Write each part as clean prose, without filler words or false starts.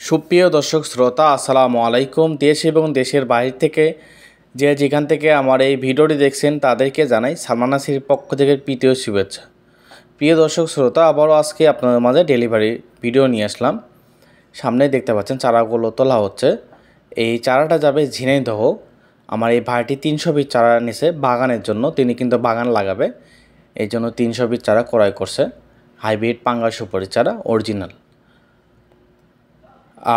সুপ্রিয় দর্শক শ্রোতা আসসালামু আলাইকুম। দেশ এবং দেশের বাইরে থেকে যেখান থেকে আমার এই ভিডিওটি দেখছেন তাদেরকে জানাই সালমান নাসির পক্ষ থেকে প্রীতীয় শুভেচ্ছা। প্রিয় দর্শক শ্রোতা, আবারও আজকে আপনাদের মাঝে ডেলিভারি ভিডিও নিয়ে আসলাম। সামনে দেখতে পাচ্ছেন চারাগুলো তোলা হচ্ছে। এই চারাটা যাবে ঝিনাইদহ। আমার এই ভাইটি 300 পিস চারা নিছে বাগানের জন্য, তিনি কিন্তু বাগান লাগাবে, এই জন্য 300 পিস চারা ক্রয় করছে। হাইব্রিড পাঙ্গাস সুপারি চারা অরিজিনাল।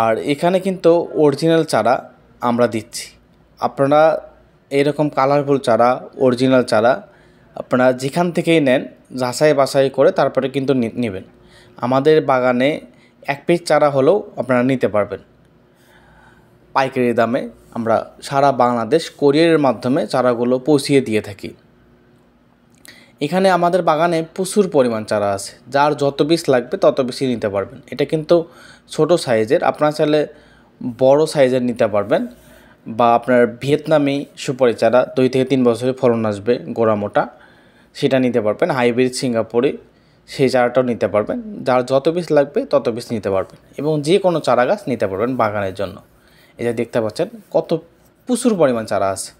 আর এখানে কিন্তু অরিজিনাল চারা আমরা দিচ্ছি। আপনারা এরকম কালারফুল চারা, অরিজিনাল চারা আপনারা যেখান থেকেই নেন যাচাই বাছাই করে তারপরে কিন্তু নেবেন। আমাদের বাগানে 1 পিস চারা হলেও আপনারা নিতে পারবেন পাইকারি দামে। আমরা সারা বাংলাদেশ কোরিয়ারের মাধ্যমে চারাগুলো পৌঁছিয়ে দিয়ে থাকি। এখানে আমাদের বাগানে প্রচুর পরিমাণ চারা আছে, যার যত পিস লাগবে তত বেশি নিতে পারবেন। এটা কিন্তু ছোট সাইজের, আপনারা চাইলে বড় সাইজের নিতে পারবেন, বা আপনার ভিয়েতনামি সুপারি চারা 2 থেকে 3 বছরে ফলন আসবে গোড়া মোটা, সেটা নিতে পারবেন। হাইব্রিড সিঙ্গাপুরি সেই চারাটাও নিতে পারবেন। যার যত পিস লাগবে তত পিস নিতে পারবেন, এবং যে কোনো চারা গাছ নিতে পারবেন বাগানের জন্য। এই যে দেখতে পাচ্ছেন কত প্রচুর পরিমাণ চারা আছে।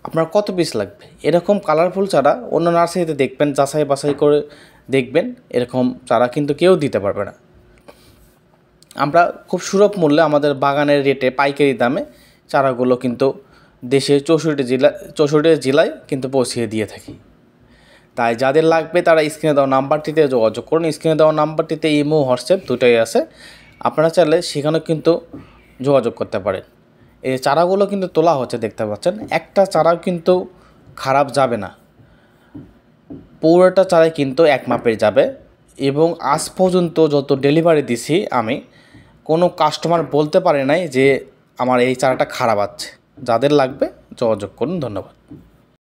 আপনার কত পিস লাগবে এরকম কালারফুল চারা অন্য নার্সারিতে দেখবেন, যাচাই বাছাই করে দেখবেন, এরকম চারা কিন্তু কেউ দিতে পারবে না। আমরা খুব সুলভ মূল্যে আমাদের বাগানের রেটে পাইকারি দামে চারাগুলো কিন্তু দেশের 64 জেলায় কিন্তু পৌঁছিয়ে দিয়ে থাকি। তাই যাদের লাগবে তারা স্ক্রিনে দেওয়া নাম্বারটিতে যোগাযোগ করুন। স্ক্রিনে দেওয়া নাম্বারটিতে ইমো, হোয়াটসঅ্যাপ দুটোই আছে, আপনারা চাইলে সেখানেও কিন্তু যোগাযোগ করতে পারেন। এই চারাগুলো কিন্তু তোলা হচ্ছে, দেখতে পাচ্ছেন একটা চারাও কিন্তু খারাপ যাবে না, পুরোটা চারাই কিন্তু 1 মাপের যাবে। এবং আজ পর্যন্ত যত ডেলিভারি দিছি আমি, কোনো কাস্টমার বলতে পারে নাই যে আমার এই চারাটা খারাপ আছে। যাদের লাগবে যোগাযোগ করুন। ধন্যবাদ।